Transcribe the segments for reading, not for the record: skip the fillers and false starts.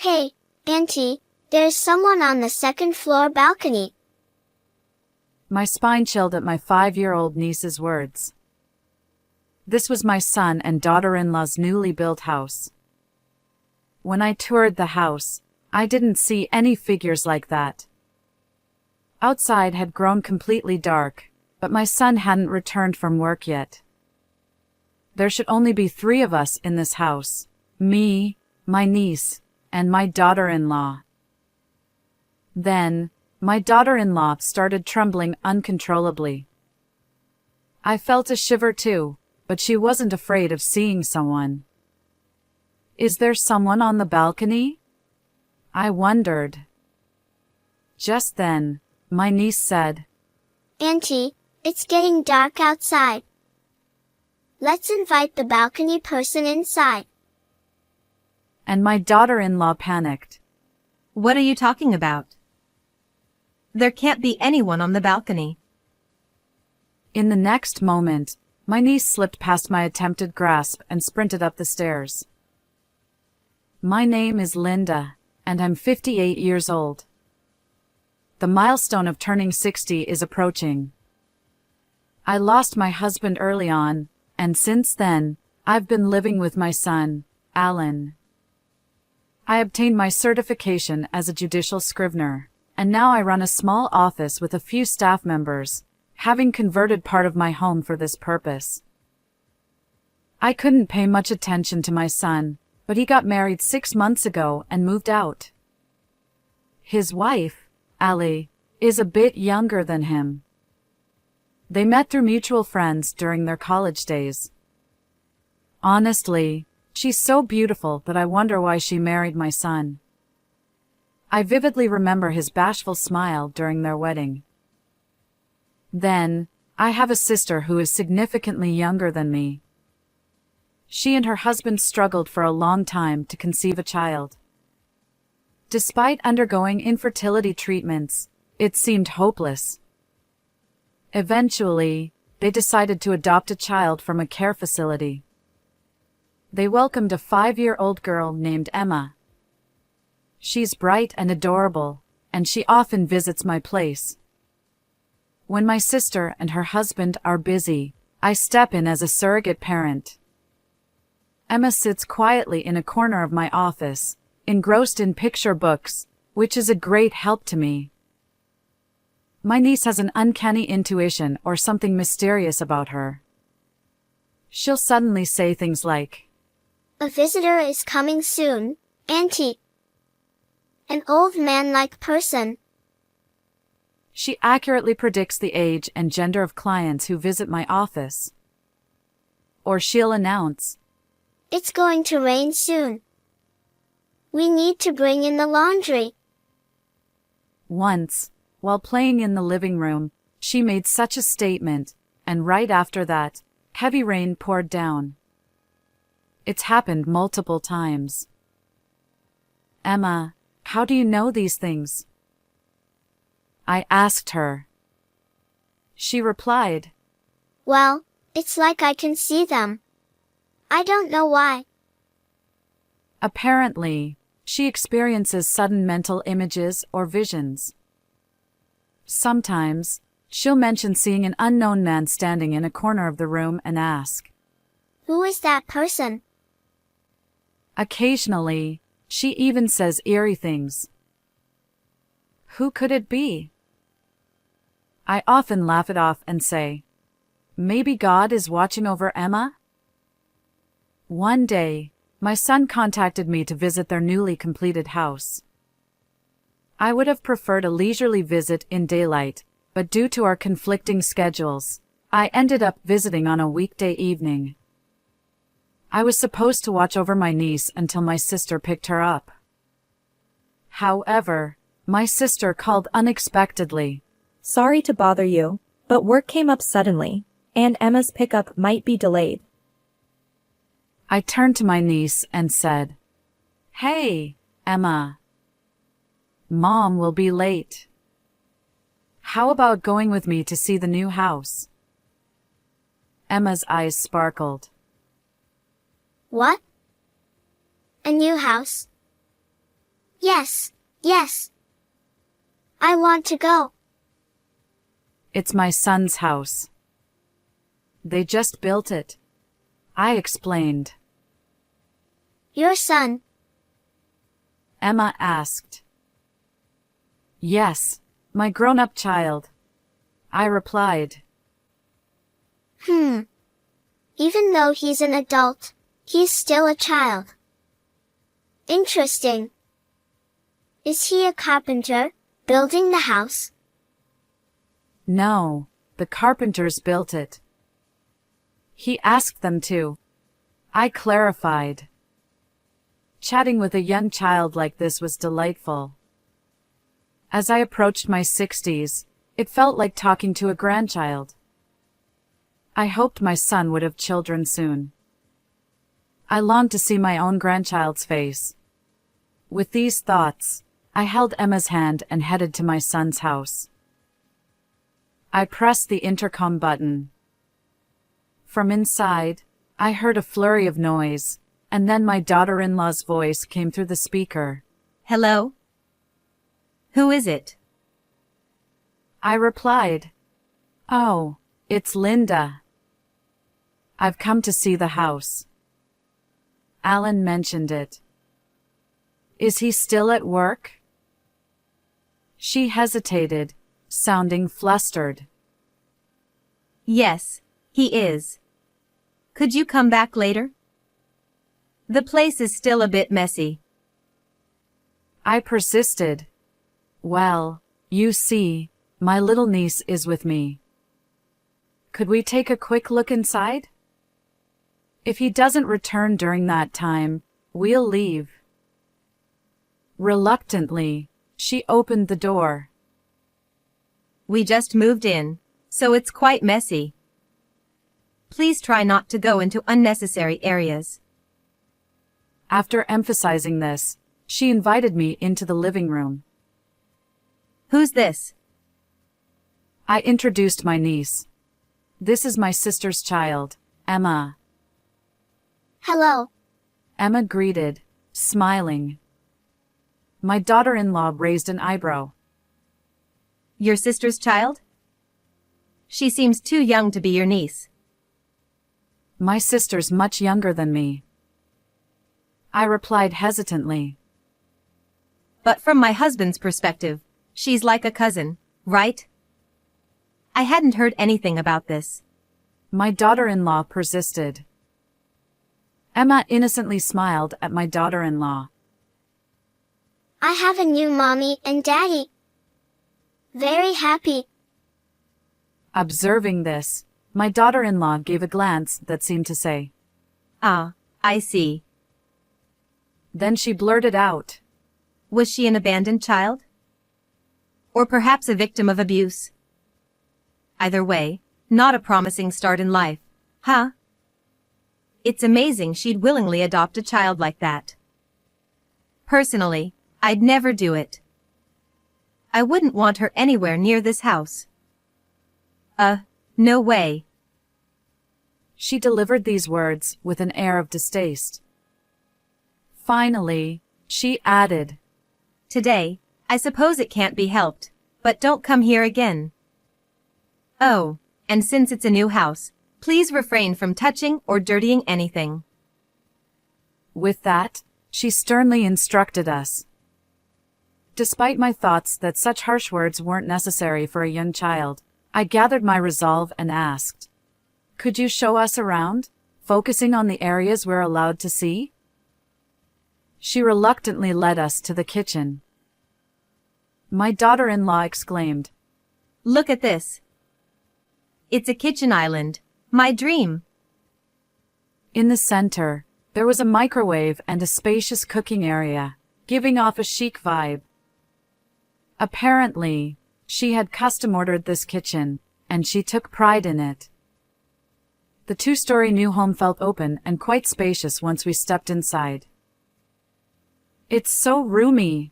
Hey, Auntie, there's someone on the second floor balcony. My spine chilled at my 5-year-old niece's words. This was my son and daughter-in-law's newly built house. When I toured the house, I didn't see any figures like that. Outside had grown completely dark, but my son hadn't returned from work yet. There should only be 3 of us in this house: me, my niece, and my daughter-in-law. Then, my daughter-in-law started trembling uncontrollably. I felt a shiver too, but she wasn't afraid of seeing someone. Is there someone on the balcony? I wondered. Just then, my niece said, Auntie, it's getting dark outside. Let's invite the balcony person inside. And my daughter-in-law panicked. What are you talking about? There can't be anyone on the balcony. In the next moment, my niece slipped past my attempted grasp and sprinted up the stairs. My name is Linda, and I'm 58 years old. The milestone of turning 60 is approaching. I lost my husband early on, and since then, I've been living with my son, Alan. I obtained my certification as a judicial scrivener, and now I run a small office with a few staff members, having converted part of my home for this purpose. I couldn't pay much attention to my son, but he got married 6 months ago and moved out. His wife, Ali, is a bit younger than him. They met through mutual friends during their college days. Honestly, she's so beautiful that I wonder why she married my son. I vividly remember his bashful smile during their wedding. Then, I have a sister who is significantly younger than me. She and her husband struggled for a long time to conceive a child. Despite undergoing infertility treatments, it seemed hopeless. Eventually, they decided to adopt a child from a care facility. They welcomed a 5-year-old girl named Emma. She's bright and adorable, and she often visits my place. When my sister and her husband are busy, I step in as a surrogate parent. Emma sits quietly in a corner of my office, engrossed in picture books, which is a great help to me. My niece has an uncanny intuition or something mysterious about her. She'll suddenly say things like, A visitor is coming soon, Auntie. An old man-like person. She accurately predicts the age and gender of clients who visit my office. Or she'll announce, It's going to rain soon. We need to bring in the laundry. Once, while playing in the living room, she made such a statement, and right after that, heavy rain poured down. It's happened multiple times. Emma, how do you know these things? I asked her. She replied, Well, it's like I can see them. I don't know why. Apparently, she experiences sudden mental images or visions. Sometimes, she'll mention seeing an unknown man standing in a corner of the room and ask, Who is that person? Occasionally, she even says eerie things. Who could it be? I often laugh it off and say, Maybe God is watching over Emma? One day, my son contacted me to visit their newly completed house. I would have preferred a leisurely visit in daylight, but due to our conflicting schedules, I ended up visiting on a weekday evening. I was supposed to watch over my niece until my sister picked her up. However, my sister called unexpectedly. Sorry to bother you, but work came up suddenly, and Emma's pickup might be delayed. I turned to my niece and said, Hey, Emma. Mom will be late. How about going with me to see the new house? Emma's eyes sparkled. What? A new house? Yes, yes. I want to go. It's my son's house. They just built it. I explained. Your son? Emma asked. Yes, my grown-up child. I replied. Even though he's an adult, he's still a child. Interesting. Is he a carpenter, building the house? No, the carpenters built it. He asked them to. I clarified. Chatting with a young child like this was delightful. As I approached my 60s, it felt like talking to a grandchild. I hoped my son would have children soon. I longed to see my own grandchild's face. With these thoughts, I held Emma's hand and headed to my son's house. I pressed the intercom button. From inside, I heard a flurry of noise, and then my daughter-in-law's voice came through the speaker. Hello? Who is it? I replied, Oh, it's Linda. I've come to see the house. Alan mentioned it. Is he still at work? She hesitated, sounding flustered. Yes, he is. Could you come back later? The place is still a bit messy. I persisted. Well, you see, my little niece is with me. Could we take a quick look inside? If he doesn't return during that time, we'll leave. Reluctantly, she opened the door. We just moved in, so it's quite messy. Please try not to go into unnecessary areas. After emphasizing this, she invited me into the living room. Who's this? I introduced my niece. This is my sister's child, Emma. Hello. Emma greeted, smiling. My daughter-in-law raised an eyebrow. Your sister's child? She seems too young to be your niece. My sister's much younger than me. I replied hesitantly. But from my husband's perspective, she's like a cousin, right? I hadn't heard anything about this. My daughter-in-law persisted. Emma innocently smiled at my daughter-in-law. I have a new mommy and daddy. Very happy. Observing this, my daughter-in-law gave a glance that seemed to say, Ah, I see. Then she blurted out, Was she an abandoned child? Or perhaps a victim of abuse? Either way, not a promising start in life, huh? It's amazing she'd willingly adopt a child like that. Personally, I'd never do it. I wouldn't want her anywhere near this house. No way. She delivered these words with an air of distaste. Finally, she added, Today, I suppose it can't be helped, but don't come here again. Oh, and since it's a new house, please refrain from touching or dirtying anything. With that, she sternly instructed us. Despite my thoughts that such harsh words weren't necessary for a young child, I gathered my resolve and asked, Could you show us around, focusing on the areas we're allowed to see? She reluctantly led us to the kitchen. My daughter-in-law exclaimed, Look at this. It's a kitchen island. My dream. In the center, there was a microwave and a spacious cooking area, giving off a chic vibe. Apparently, she had custom-ordered this kitchen, and she took pride in it. The two-story new home felt open and quite spacious once we stepped inside. It's so roomy.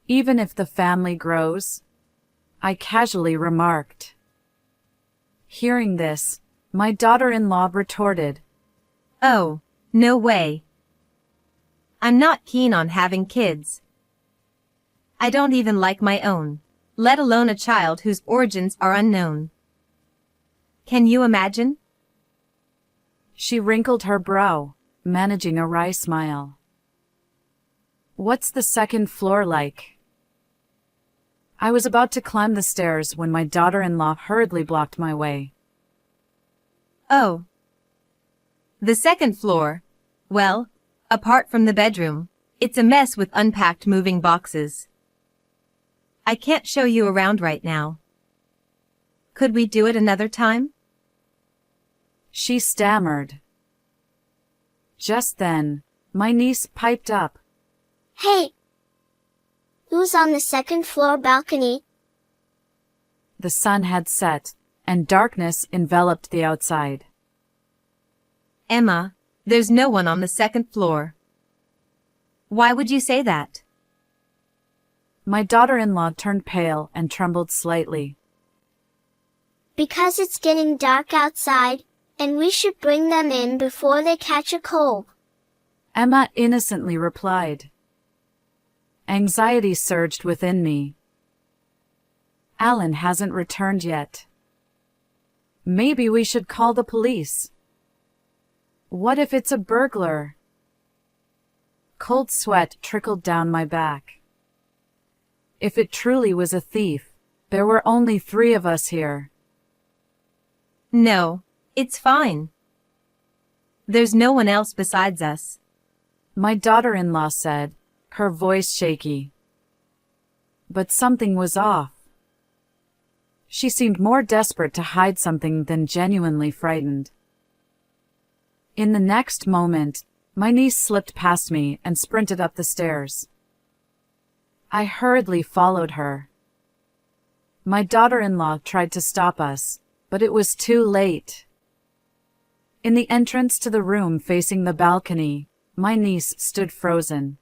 Even if the family grows, I casually remarked. Hearing this, my daughter-in-law retorted, Oh, no way. I'm not keen on having kids. I don't even like my own, let alone a child whose origins are unknown. Can you imagine? She wrinkled her brow, managing a wry smile. What's the second floor like? I was about to climb the stairs when my daughter-in-law hurriedly blocked my way. Oh. The second floor. Well, apart from the bedroom, it's a mess with unpacked moving boxes. I can't show you around right now. Could we do it another time? She stammered. Just then, my niece piped up. Hey! Who's on the second floor balcony? The sun had set, and darkness enveloped the outside. Emma, there's no one on the second floor. Why would you say that? My daughter-in-law turned pale and trembled slightly. Because it's getting dark outside, and we should bring them in before they catch a cold. Emma innocently replied. Anxiety surged within me. Alan hasn't returned yet. Maybe we should call the police. What if it's a burglar? Cold sweat trickled down my back. If it truly was a thief, there were only 3 of us here. No, it's fine. There's no one else besides us. My daughter-in-law said, her voice shaky. But something was off. She seemed more desperate to hide something than genuinely frightened. In the next moment, my niece slipped past me and sprinted up the stairs. I hurriedly followed her. My daughter-in-law tried to stop us, but it was too late. In the entrance to the room facing the balcony, my niece stood frozen.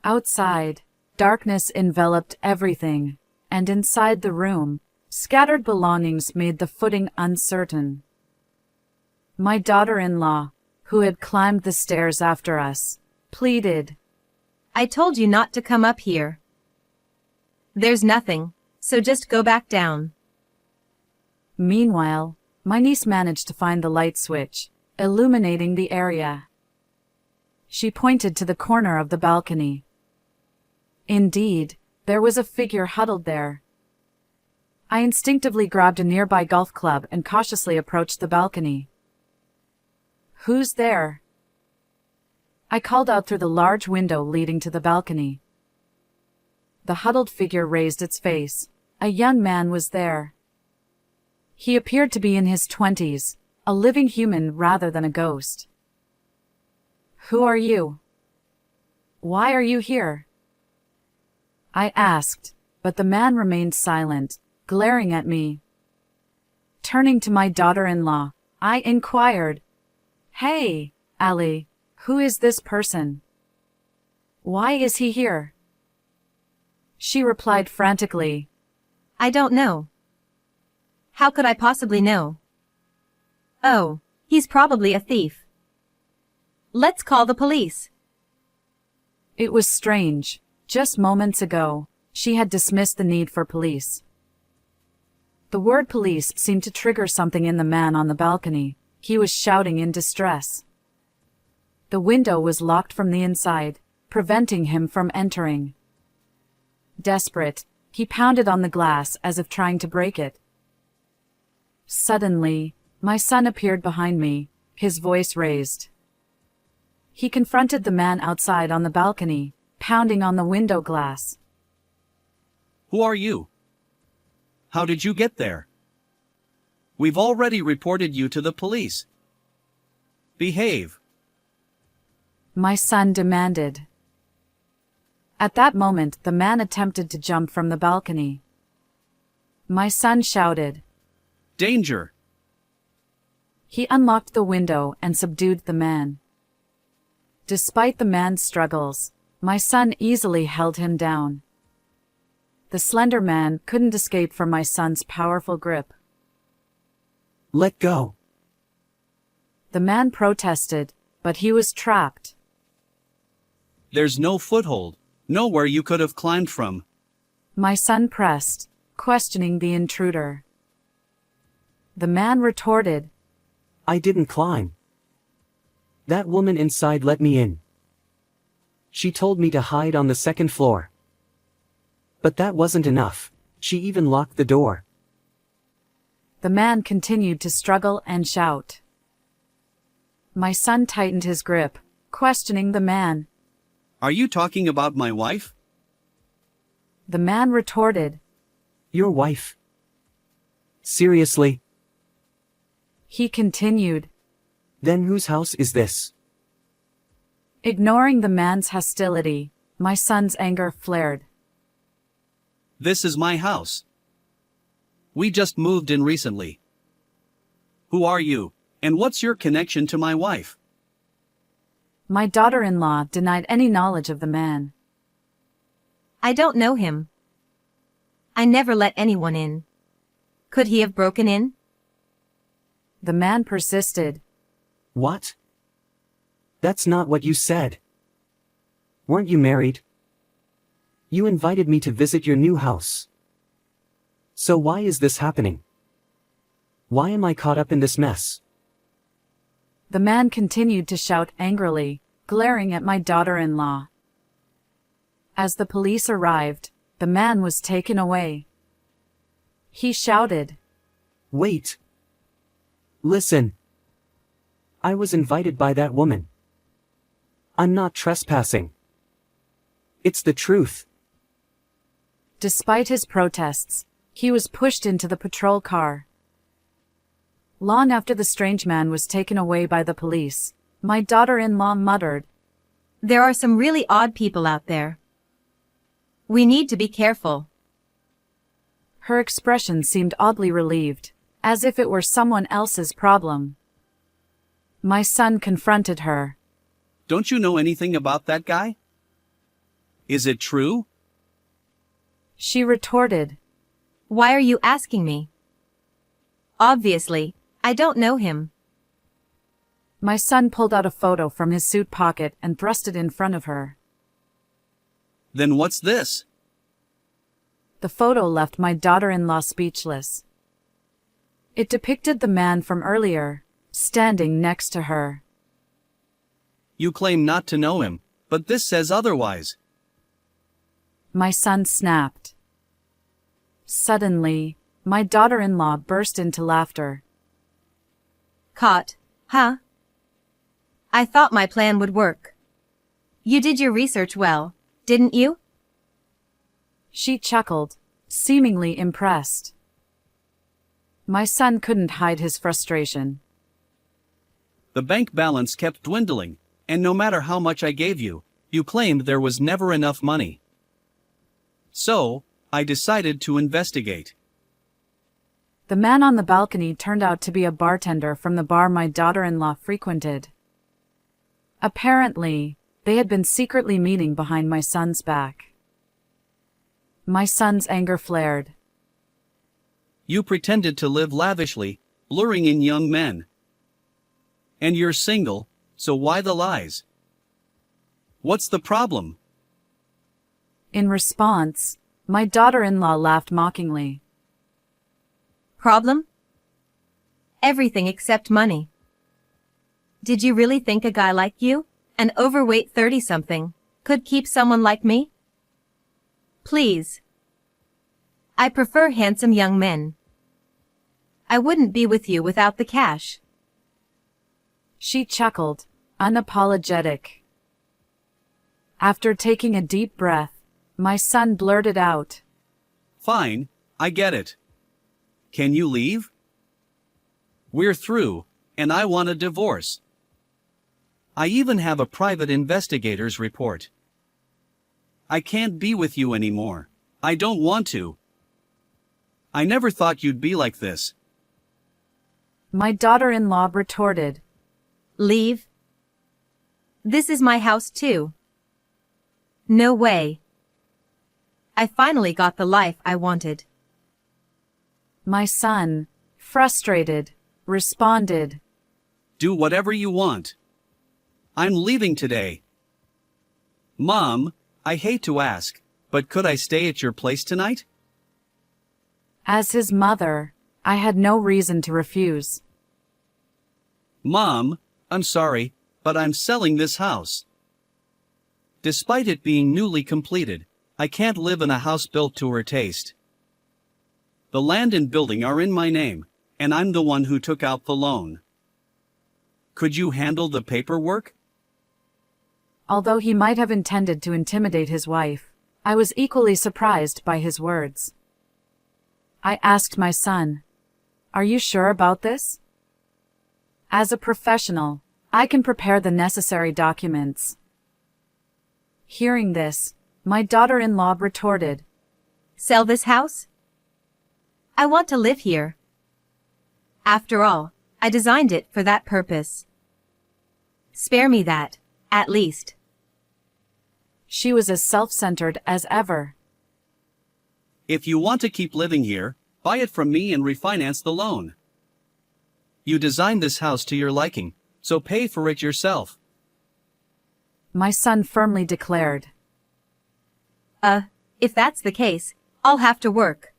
Outside, darkness enveloped everything, and inside the room, scattered belongings made the footing uncertain. My daughter-in-law, who had climbed the stairs after us, pleaded. I told you not to come up here. There's nothing, so just go back down. Meanwhile, my niece managed to find the light switch, illuminating the area. She pointed to the corner of the balcony. Indeed, there was a figure huddled there. I instinctively grabbed a nearby golf club and cautiously approached the balcony. Who's there? I called out through the large window leading to the balcony. The huddled figure raised its face. A young man was there. He appeared to be in his 20s, a living human rather than a ghost. Who are you? Why are you here? I asked, but the man remained silent, glaring at me. Turning to my daughter-in-law, I inquired, Hey, Ali, who is this person? Why is he here? She replied frantically, I don't know. How could I possibly know? Oh, he's probably a thief. Let's call the police. It was strange. Just moments ago, she had dismissed the need for police. The word police seemed to trigger something in the man on the balcony. He was shouting in distress. The window was locked from the inside, preventing him from entering. Desperate, he pounded on the glass as if trying to break it. Suddenly, my son appeared behind me, his voice raised. He confronted the man outside on the balcony, pounding on the window glass. Who are you? How did you get there? We've already reported you to the police. Behave. My son demanded. At that moment, the man attempted to jump from the balcony. My son shouted, Danger! He unlocked the window and subdued the man. Despite the man's struggles, my son easily held him down. The slender man couldn't escape from my son's powerful grip. Let go. The man protested, but he was trapped. There's no foothold, nowhere you could have climbed from. My son pressed, questioning the intruder. The man retorted, I didn't climb. That woman inside let me in. She told me to hide on the second floor. But that wasn't enough. She even locked the door. The man continued to struggle and shout. My son tightened his grip, questioning the man. Are you talking about my wife? The man retorted. Your wife? Seriously? He continued. Then whose house is this? Ignoring the man's hostility, my son's anger flared. This is my house. We just moved in recently. Who are you, and what's your connection to my wife? My daughter-in-law denied any knowledge of the man. I don't know him. I never let anyone in. Could he have broken in? The man persisted. What? That's not what you said. Weren't you married? You invited me to visit your new house. So why is this happening? Why am I caught up in this mess? The man continued to shout angrily, glaring at my daughter-in-law. As the police arrived, the man was taken away. He shouted. Wait. Listen. I was invited by that woman. I'm not trespassing. It's the truth. Despite his protests, he was pushed into the patrol car. Long after the strange man was taken away by the police, my daughter-in-law muttered, There are some really odd people out there. We need to be careful. Her expression seemed oddly relieved, as if it were someone else's problem. My son confronted her. Don't you know anything about that guy? Is it true? She retorted. Why are you asking me? Obviously, I don't know him. My son pulled out a photo from his suit pocket and thrust it in front of her. Then what's this? The photo left my daughter-in-law speechless. It depicted the man from earlier, standing next to her. You claim not to know him, but this says otherwise. My son snapped. Suddenly, my daughter-in-law burst into laughter. Caught, huh? I thought my plan would work. You did your research well, didn't you? She chuckled, seemingly impressed. My son couldn't hide his frustration. The bank balance kept dwindling, and no matter how much I gave you, you claimed there was never enough money. So, I decided to investigate. The man on the balcony turned out to be a bartender from the bar my daughter-in-law frequented. Apparently, they had been secretly meeting behind my son's back. My son's anger flared. You pretended to live lavishly, luring in young men. And you're single, so why the lies? What's the problem? In response, my daughter-in-law laughed mockingly. Problem? Everything except money. Did you really think a guy like you, an overweight 30-something, could keep someone like me? Please. I prefer handsome young men. I wouldn't be with you without the cash. She chuckled, unapologetic. After taking a deep breath, my son blurted out. Fine, I get it. Can you leave? We're through, and I want a divorce. I even have a private investigator's report. I can't be with you anymore. I don't want to. I never thought you'd be like this. My daughter-in-law retorted. Leave? This is my house too. No way. I finally got the life I wanted. My son, frustrated, responded. Do whatever you want. I'm leaving today. Mom, I hate to ask, but could I stay at your place tonight? As his mother, I had no reason to refuse. Mom, I'm sorry, but I'm selling this house. Despite it being newly completed, I can't live in a house built to her taste. The land and building are in my name, and I'm the one who took out the loan. Could you handle the paperwork? Although he might have intended to intimidate his wife, I was equally surprised by his words. I asked my son, "Are you sure about this?" As a professional, I can prepare the necessary documents. Hearing this, my daughter-in-law retorted, Sell this house? I want to live here. After all, I designed it for that purpose. Spare me that, at least. She was as self-centered as ever. If you want to keep living here, buy it from me and refinance the loan. You designed this house to your liking, so pay for it yourself. My son firmly declared. If that's the case, I'll have to work.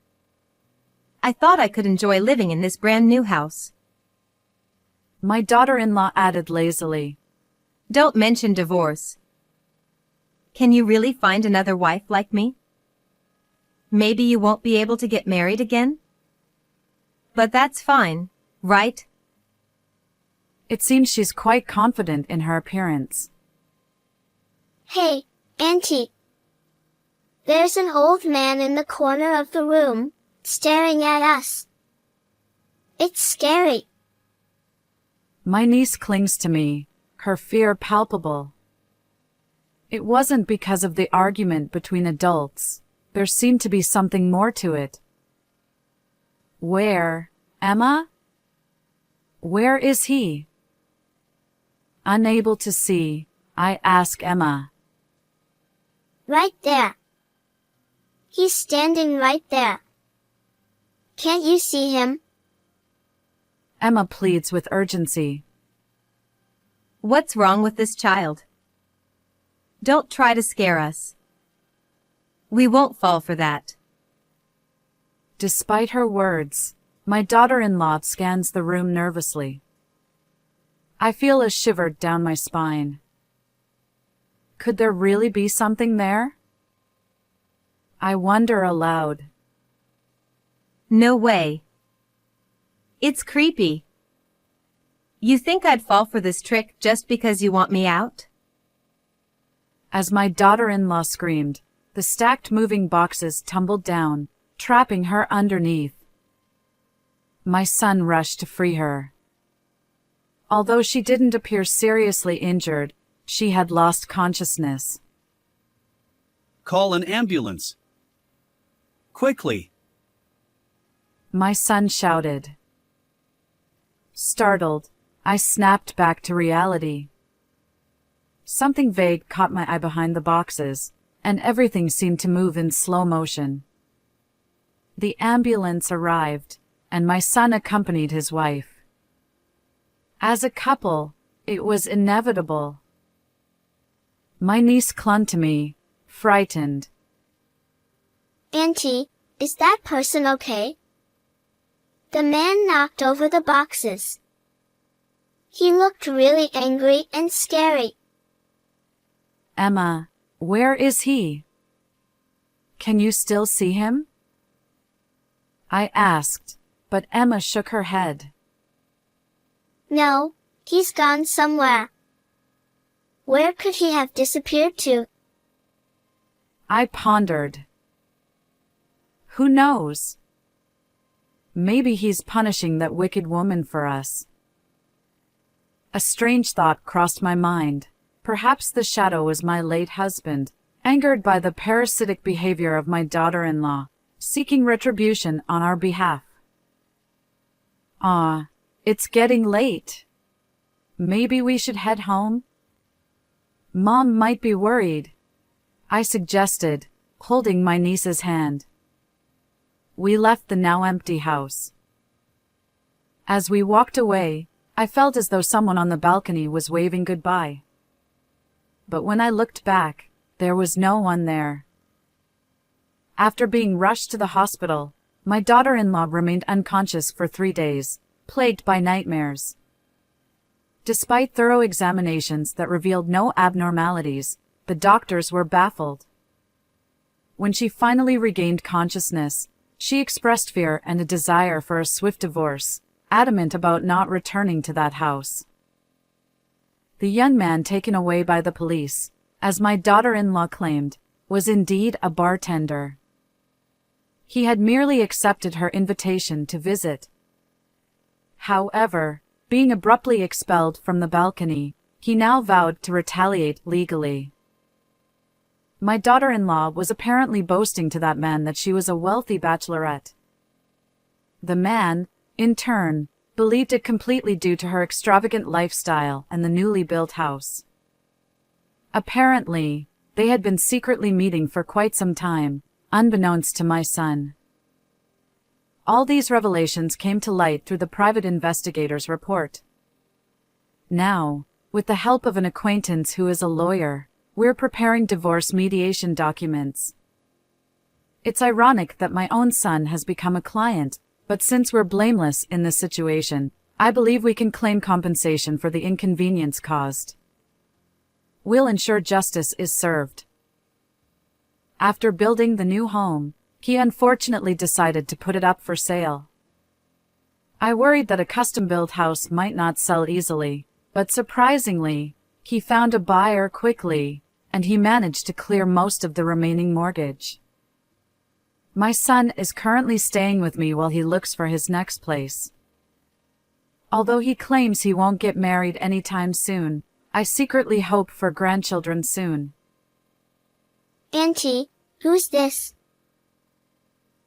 I thought I could enjoy living in this brand new house. My daughter-in-law added lazily, Don't mention divorce. Can you really find another wife like me? Maybe you won't be able to get married again? But that's fine, right? It seems she's quite confident in her appearance. Hey, Auntie. There's an old man in the corner of the room, staring at us. It's scary. My niece clings to me, her fear palpable. It wasn't because of the argument between adults. There seemed to be something more to it. Where, Emma? Where is he? Unable to see, I ask Emma. Right there. He's standing right there. Can't you see him? Emma pleads with urgency. What's wrong with this child? Don't try to scare us. We won't fall for that. Despite her words, my daughter-in-law scans the room nervously. I feel a shiver down my spine. Could there really be something there? I wonder aloud. No way. It's creepy. You think I'd fall for this trick just because you want me out? As my daughter-in-law screamed, the stacked moving boxes tumbled down, trapping her underneath. My son rushed to free her. Although she didn't appear seriously injured, she had lost consciousness. Call an ambulance. Quickly. My son shouted. Startled, I snapped back to reality. Something vague caught my eye behind the boxes, and everything seemed to move in slow motion. The ambulance arrived, and my son accompanied his wife. As a couple, it was inevitable. My niece clung to me, frightened. Auntie, is that person okay? The man knocked over the boxes. He looked really angry and scary. Emma, where is he? Can you still see him? I asked, but Emma shook her head. No, he's gone somewhere. Where could he have disappeared to? I pondered. Who knows? Maybe he's punishing that wicked woman for us. A strange thought crossed my mind. Perhaps the shadow was my late husband, angered by the parasitic behavior of my daughter-in-law, seeking retribution on our behalf. It's getting late. Maybe we should head home? Mom might be worried, I suggested, holding my niece's hand. We left the now empty house. As we walked away, I felt as though someone on the balcony was waving goodbye. But when I looked back, There was no one there. After being rushed to the hospital, my daughter-in-law remained unconscious for 3 days, plagued by nightmares. Despite thorough examinations that revealed no abnormalities, the doctors were baffled. When she finally regained consciousness, she expressed fear and a desire for a swift divorce, adamant about not returning to that house. The young man taken away by the police, as my daughter-in-law claimed, was indeed a bartender. He had merely accepted her invitation to visit. However, being abruptly expelled from the balcony, he now vowed to retaliate legally. My daughter-in-law was apparently boasting to that man that she was a wealthy bachelorette. The man, in turn, believed it completely due to her extravagant lifestyle and the newly built house. Apparently, they had been secretly meeting for quite some time, unbeknownst to my son. All these revelations came to light through the private investigator's report. Now, with the help of an acquaintance who is a lawyer, we're preparing divorce mediation documents. It's ironic that my own son has become a client, but since we're blameless in this situation, I believe we can claim compensation for the inconvenience caused. We'll ensure justice is served. After building the new home, he unfortunately decided to put it up for sale. I worried that a custom-built house might not sell easily, but surprisingly, he found a buyer quickly, and he managed to clear most of the remaining mortgage. My son is currently staying with me while he looks for his next place. Although he claims he won't get married anytime soon, I secretly hope for grandchildren soon. Auntie, who's this?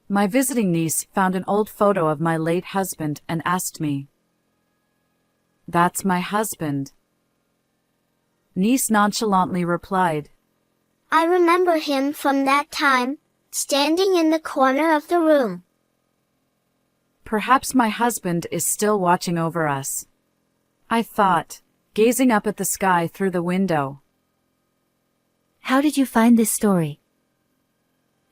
My visiting niece found an old photo of my late husband and asked me. That's my husband. Niece nonchalantly replied. I remember him from that time, standing in the corner of the room. Perhaps my husband is still watching over us, I thought, gazing up at the sky through the window. How did you find this story?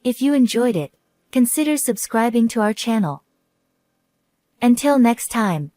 If you enjoyed it, consider subscribing to our channel. Until next time.